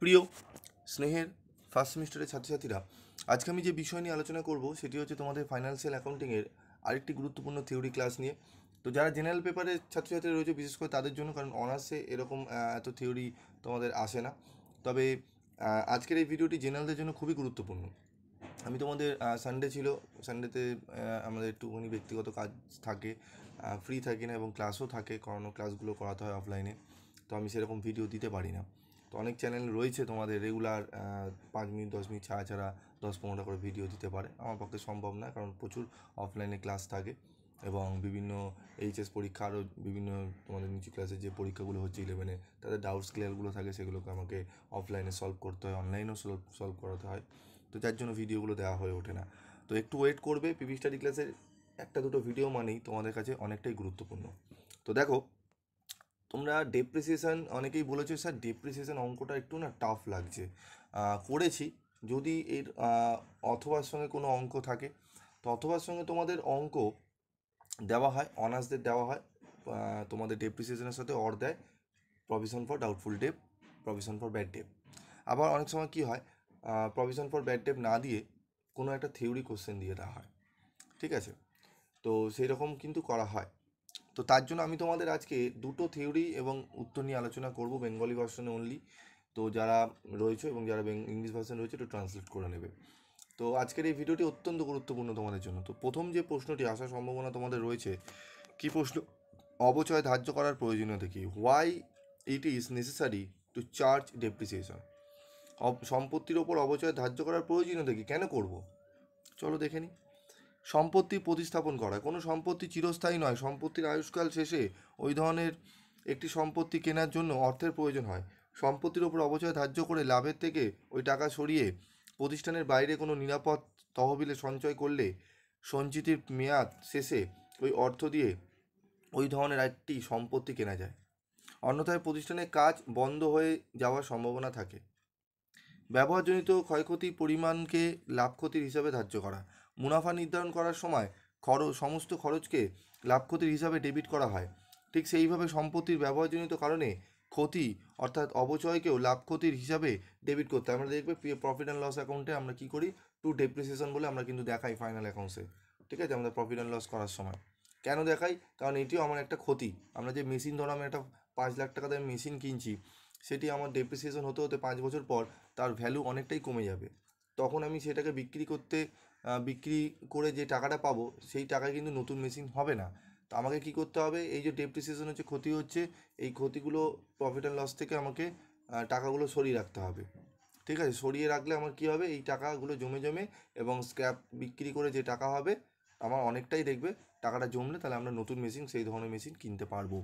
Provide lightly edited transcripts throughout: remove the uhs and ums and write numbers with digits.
প্রিয় স্নেহের ফার্স্ট সেমিস্টারের ছাত্রছাত্রীরা, আজকে আমি যে বিষয় নিয়ে আলোচনা করব সেটি হচ্ছে তোমাদের ফাইন্যান্সিয়াল অ্যাকাউন্টিংয়ের আরেকটি গুরুত্বপূর্ণ থিওরি ক্লাস নিয়ে। তো যারা জেনারেল পেপারের ছাত্রছাত্রী রয়েছে বিশেষ করে তাদের জন্য, কারণ অনার্সে এরকম এত থিওরি তোমাদের আসে না। তবে আজকের এই ভিডিওটি জেনারেলদের জন্য খুবই গুরুত্বপূর্ণ। আমি তোমাদের সানডে ছিল, সানডেতে আমাদের একটুখানি ব্যক্তিগত কাজ থাকে, ফ্রি থাকি না এবং ক্লাসও থাকে, করানো ক্লাসগুলো করাতে হয় অফলাইনে। তো আমি সেরকম ভিডিও দিতে পারি না। তো অনেক চ্যানেল রয়েছে তোমাদের রেগুলার 5 মিনিট 10 মিনিট ছাড়া ছাড়া 10-15টা করে ভিডিও দিতে পারে, আমার পক্ষে সম্ভব না, কারণ প্রচুর অফলাইনে ক্লাস থাকে এবং বিভিন্ন এইচএস পরীক্ষা আরও বিভিন্ন তোমাদের নিচু ক্লাসে যে পরীক্ষাগুলো হচ্ছে 11-এ, তাদের ডাউটস ক্লিয়ারগুলো থাকে, সেগুলোকে আমাকে অফলাইনে সলভ করতে হয়, অনলাইনেও সলভ করাতে হয়। তো যার জন্য ভিডিওগুলো দেওয়া হয়ে ওঠে না। তো একটু ওয়েট করবে, পিভি স্টাডি ক্লাসের একটা দুটো ভিডিও মানেই তোমাদের কাছে অনেকটাই গুরুত্বপূর্ণ। তো দেখো, তোমরা ডেপ্রিসিয়েশান অনেকেই বলেছো স্যার ডেপ্রিসিয়েশান অঙ্কটা একটু না টাফ লাগছে। করেছি, যদি এর অথবার সঙ্গে কোনো অঙ্ক থাকে তো অথবার সঙ্গে তোমাদের অঙ্ক দেওয়া হয়, অনার্সদের দেওয়া হয়, তোমাদের ডেপ্রিসিয়েশনের সাথে অর দেয়, provision for doubtful debt, provision for bad debt. আবার অনেক সময় কী হয়, প্রভিশন ফর ব্যাড ডেপ না দিয়ে কোনো একটা থিওরি কোশ্চেন দিয়ে দেওয়া হয়, ঠিক আছে? তো সেই রকম কিন্তু করা হয়। তো তার জন্য আমি তোমাদের আজকে দুটো থিওরি এবং উত্তর নিয়ে আলোচনা করব, বেঙ্গলি ভার্সনে অনলি। তো যারা রয়েছে এবং যারা ইংলিশ ভার্সন রয়েছে একটু ট্রান্সলেট করে নেবে। তো আজকের এই ভিডিওটি অত্যন্ত গুরুত্বপূর্ণ তোমাদের জন্য। তো প্রথম যে প্রশ্নটি আসার সম্ভাবনা তোমাদের রয়েছে, কি প্রশ্ন? অবচয় ধার্য করার প্রয়োজনীয়তা কি? Why it is necessary to charge depreciation. সম্পত্তির ওপর অবচয় ধার্য করার প্রয়োজনীয়তা কি, কেন করব? চলো দেখে নিই। সম্পত্তি প্রতিস্থাপন করা। কোনো সম্পত্তি চিরস্থায়ী নয়, সম্পত্তির আয়ুষ্কাল শেষে ওই ধরনের একটি সম্পত্তি কেনার জন্য অর্থের প্রয়োজন হয়। সম্পত্তির ওপর অবচয় ধার্য করে লাভের থেকে ওই টাকা সরিয়ে প্রতিষ্ঠানের বাইরে কোনো নিরাপদ তহবিলে সঞ্চয় করলে সঞ্চিতির মেয়াদ শেষে ওই অর্থ দিয়ে ওই ধরনের একটি সম্পত্তি কেনা যায়। অন্যথায় প্রতিষ্ঠানের কাজ বন্ধ হয়ে যাওয়ার সম্ভাবনা থাকে। ব্যবহারজনিত ক্ষয়ক্ষতির পরিমাণকে লাভ ক্ষতির হিসাবে ধার্য করা। মুনাফা নির্ধারণ করার সময় সমস্ত খরচকে লাভ ক্ষতির হিসাবে ডেবিট করা হয়। ঠিক সেইভাবে সম্পত্তির ব্যবহারজনিত কারণে ক্ষতি অর্থাৎ অবচয়কেও লাভ ক্ষতির হিসাবে ডেবিট করতে হয়। আমরা দেখবে প্রফিট অ্যান্ড লস অ্যাকাউন্টে আমরা কী করি, টু ডেপ্রিসিয়েশন বলে আমরা কিন্তু দেখাই ফাইনাল অ্যাকাউন্টসে, ঠিক আছে? আমাদের প্রফিট অ্যান্ড লস করার সময় কেন দেখাই? কারণ এটিও আমার একটা ক্ষতি। আমরা যে মেশিন, ধরো আমি একটা 5 লাখ টাকা দিয়ে মেশিন কিনছি, সেটি আমার ডেপ্রিসিয়েশন হতে হতে 5 বছর পর তার ভ্যালু অনেকটাই কমে যাবে। তখন আমি সেটাকে বিক্রি করে যে টাকাটা পাবো, সেই টাকায় কিন্তু নতুন মেশিন হবে না। তো আমাকে কি করতে হবে, এই যে ডেপ্রিসিয়েশন হচ্ছে, ক্ষতি হচ্ছে, এই ক্ষতিগুলো প্রফিট অ্যান্ড লস থেকে আমাকে টাকাগুলো সরিয়ে রাখতে হবে, ঠিক আছে? সরিয়ে রাখলে আমার কি হবে, এই টাকাগুলো জমে জমে এবং স্ক্র্যাপ বিক্রি করে যে টাকা হবে আমার অনেকটাই, দেখবে টাকাটা জমলে তাহলে আমরা নতুন মেশিন, সেই ধরনের মেশিন কিনতে পারবো।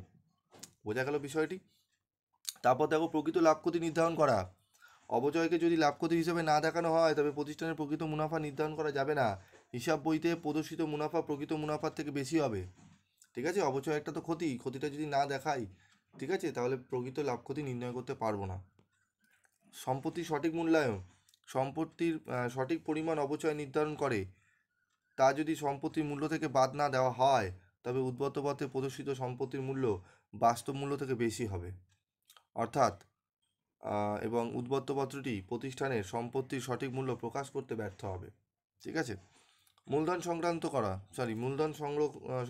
বোঝা গেল বিষয়টি? তারপর দেখো, প্রকৃত লাভ ক্ষতি নির্ধারণ করা। অবচয়কে যদি লাভ ক্ষতি হিসেবে না দেখানো হয় তবে প্রতিষ্ঠানের প্রকৃত মুনাফা নির্ধারণ করা যাবে না। হিসাব বইতে প্রদর্শিত মুনাফা প্রকৃত মুনাফার থেকে বেশি হবে, ঠিক আছে? অবচয় একটা তো ক্ষতি, ক্ষতিটা যদি না দেখাই, ঠিক আছে, তাহলে প্রকৃত লাভ ক্ষতি নির্ণয় করতে পারবো না। সম্পত্তির সঠিক মূল্যায়ন। সম্পত্তির সঠিক পরিমাণ অবচয় নির্ধারণ করে, তা যদি সম্পত্তির মূল্য থেকে বাদ না দেওয়া হয় তবে উদ্বর্ত পথে প্রদর্শিত সম্পত্তির মূল্য বাস্তব মূল্য থেকে বেশি হবে। অর্থাৎ এবং উদ্বর্তপত্রটি প্রতিষ্ঠানের সম্পত্তির সঠিক মূল্য প্রকাশ করতে ব্যর্থ হবে, ঠিক আছে? মূলধন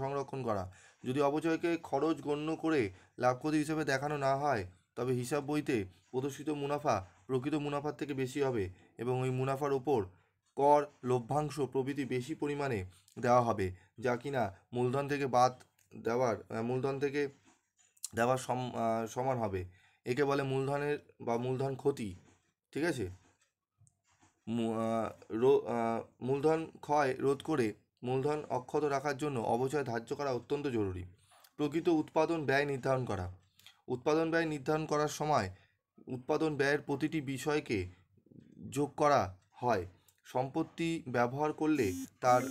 সংরক্ষণ করা। যদি অবচয়কে খরচ গণ্য করে লাভ ক্ষতি হিসেবে দেখানো না হয় তবে হিসাব বইতে প্রদর্শিত মুনাফা প্রকৃত মুনাফার থেকে বেশি হবে এবং ওই মুনাফার ওপর কর, লভ্যাংশ প্রভৃতি বেশি পরিমাণে দেওয়া হবে, যা কিনা মূলধন থেকে বাদ মূলধন থেকে দেওয়ার সমান হবে। একে বলে মূলধনের বা মূলধন ক্ষতি, ঠিক আছে? মূলধন ক্ষয় রোধ করে মূলধন অক্ষত রাখার জন্য অবচয় ধার্য করা অত্যন্ত জরুরি। প্রকৃত উৎপাদন ব্যয় নির্ধারণ করা। উৎপাদন ব্যয় নির্ধারণ করার সময় উৎপাদন ব্যয়ের প্রতিটি বিষয়কে যোগ করা হয়। সম্পত্তি ব্যবহার করলে তার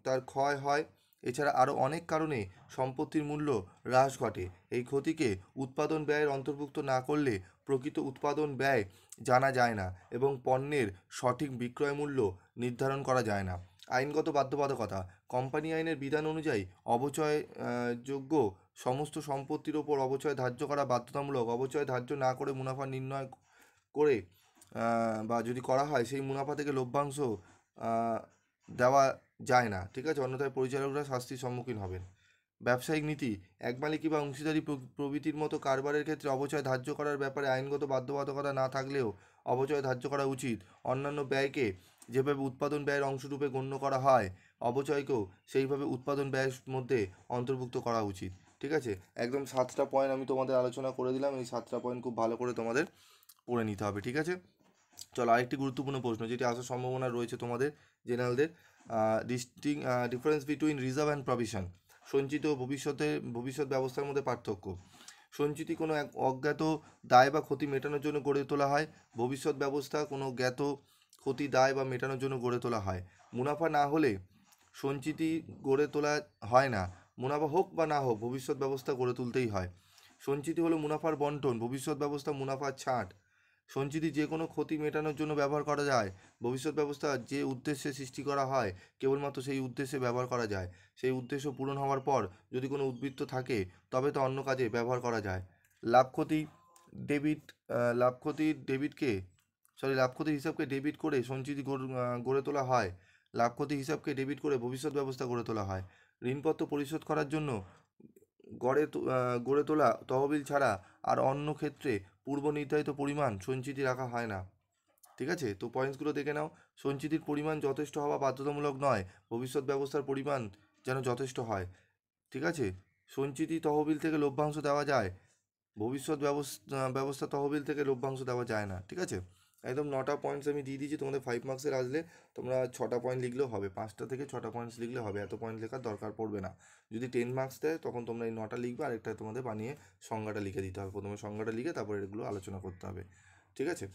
তার ক্ষয় হয়। এছাড়া আরও অনেক কারণে সম্পত্তির মূল্য হ্রাস ঘটে। এই ক্ষতিকে উৎপাদন ব্যয়ের অন্তর্ভুক্ত না করলে প্রকৃত উৎপাদন ব্যয় জানা যায় না এবং পণ্যের সঠিক বিক্রয় মূল্য নির্ধারণ করা যায় না। আইনগত বাধ্যবাধকতা। কোম্পানি আইনের বিধান অনুযায়ী অবচয় যোগ্য সমস্ত সম্পত্তির ওপর অবচয় ধার্য করা বাধ্যতামূলক। অবচয় ধার্য না করে মুনাফা নির্ণয় করে বা যদি করা হয় সেই মুনাফা থেকে লভ্যাংশ দেওয়া যায় না, ঠিক আছে? অন্যথায় পরিচালকরা শাস্তির সম্মুখীন হবেন। ব্যবসায়িক নীতি, এক মালিকি বা অংশীদারি প্রভৃতির মতো কারবারের ক্ষেত্রে অবচয় ধার্য করার ব্যাপারে আইনগত বাধ্যবাধকতা না থাকলেও অবচয় ধার্য করা উচিত। অন্যান্য ব্যয়কে যেভাবে উৎপাদন ব্যয়ের অংশরূপে গণ্য করা হয়, অবচয়কেও সেইভাবে উৎপাদন ব্যয়ের মধ্যে অন্তর্ভুক্ত করা উচিত, ঠিক আছে? একদম 7টা পয়েন্ট আমি তোমাদের আলোচনা করে দিলাম। এই 7টা পয়েন্ট খুব ভালো করে তোমাদের পড়ে নিতে হবে, ঠিক আছে? চলো, আরেকটি গুরুত্বপূর্ণ প্রশ্ন যেটি আসার সম্ভাবনা রয়েছে তোমাদের জেনারেলদের, difference between reserve and provision, সঞ্চিত ও ভবিষ্যৎ ব্যবস্থার মধ্যে পার্থক্য। সঞ্চিতি কোনো এক অজ্ঞাত দায় বা ক্ষতি মেটানোর জন্য গড়ে তোলা হয়, ভবিষ্যৎ ব্যবস্থা কোনো জ্ঞাত ক্ষতি দায় বা মেটানোর জন্য গড়ে তোলা হয়। মুনাফা না হলে সঞ্চিতি গড়ে তোলা হয় না, মুনাফা হোক বা না হোক ভবিষ্যৎ ব্যবস্থা গড়ে তুলতেই হয়। সঞ্চিতি হলো মুনাফার বন্টন, ভবিষ্যৎ ব্যবস্থা মুনাফার ছাঁট। সঞ্চিতি যে কোনো ক্ষতি মেটানোর জন্য ব্যবহার করা যায়, ভবিষ্যৎ ব্যবস্থা যে উদ্দেশ্যে সৃষ্টি করা হয় কেবলমাত্র সেই উদ্দেশ্যে ব্যবহার করা যায়। সেই উদ্দেশ্য পূরণ হওয়ার পর যদি কোনো উদ্বৃত্ত থাকে তবে তা অন্য কাজে ব্যবহার করা যায়। লাভ ক্ষতি ডেবিট লাভ ক্ষতির ডেবিটকে লাভ ক্ষতির হিসাবকে ডেবিট করে সঞ্চিতি গড়ে তোলা হয়। লাভ ক্ষতির হিসাবকে ডেবিট করে ভবিষ্যৎ ব্যবস্থা গড়ে তোলা হয়। ঋণপত্র পরিশোধ করার জন্য গড়ে তোলা তহবিল ছাড়া আর অন্য ক্ষেত্রে পূর্ব নির্ধারিত পরিমাণ সঞ্চিতি রাখা হয় না, ঠিক আছে? তো পয়েন্টসগুলো দেখে নাও। সঞ্চিতির পরিমাণ যথেষ্ট হওয়া বাধ্যতামূলক নয়, ভবিষ্যৎ ব্যবস্থার পরিমাণ যেন যথেষ্ট হয়, ঠিক আছে? সঞ্চিতি তহবিল থেকে লভ্যাংশ দেওয়া যায়, ভবিষ্যৎ ব্যবস্থা তহবিল থেকে লভ্যাংশ দেওয়া যায় না, ঠিক আছে? একদম 9টা পয়েন্টস আমি দিয়ে দিয়েছি তোমাদের 5 মার্কসের। আসলে তোমরা 6টা পয়েন্ট লিখলেও হবে, 5টা থেকে 6টা পয়েন্টস লিখলে হবে, এত পয়েন্ট লেখার দরকার পড়বে না। যদি 10 মার্কস দেয় তখন তোমরা এই 9টা লিখবে, আরেকটা তোমাদের বানিয়ে সংজ্ঞাটা লিখে দিতে হবে। প্রথমে সংজ্ঞাটা লিখে তারপরে এগুলো আলোচনা করতে হবে, ঠিক আছে?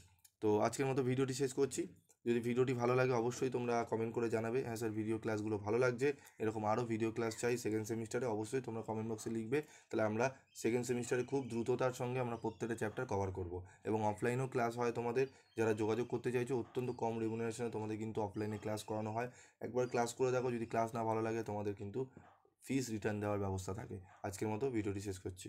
তো আজকের মতো ভিডিওটি শেষ করছি। যদি ভিডিওটি ভালো লাগে অবশ্যই তোমরা কমেন্ট করে জানাবে, হ্যাঁ স্যার ভিডিও ক্লাসগুলো ভালো লাগছে, এরকম আরও ভিডিও ক্লাস চাই সেকেন্ড সেমিস্টারে। অবশ্যই তোমরা কমেন্ট বক্সে লিখবে, তাহলে আমরা সেকেন্ড সেমিস্টারে খুব দ্রুততার সঙ্গে আমরা প্রত্যেকটা চ্যাপ্টার কভার করব। এবং অফলাইনেও ক্লাস হয় তোমাদের, যারা যোগাযোগ করতে চাইছো অত্যন্ত কম রেমুনারেশনে তোমাদের কিন্তু অফলাইনে ক্লাস করানো হয়। একবার ক্লাস করে দেখো, যদি ক্লাস না ভালো লাগে তোমাদের কিন্তু ফিস রিটার্ন দেওয়ার ব্যবস্থা থাকে। আজকের মতো ভিডিওটি শেষ করছি।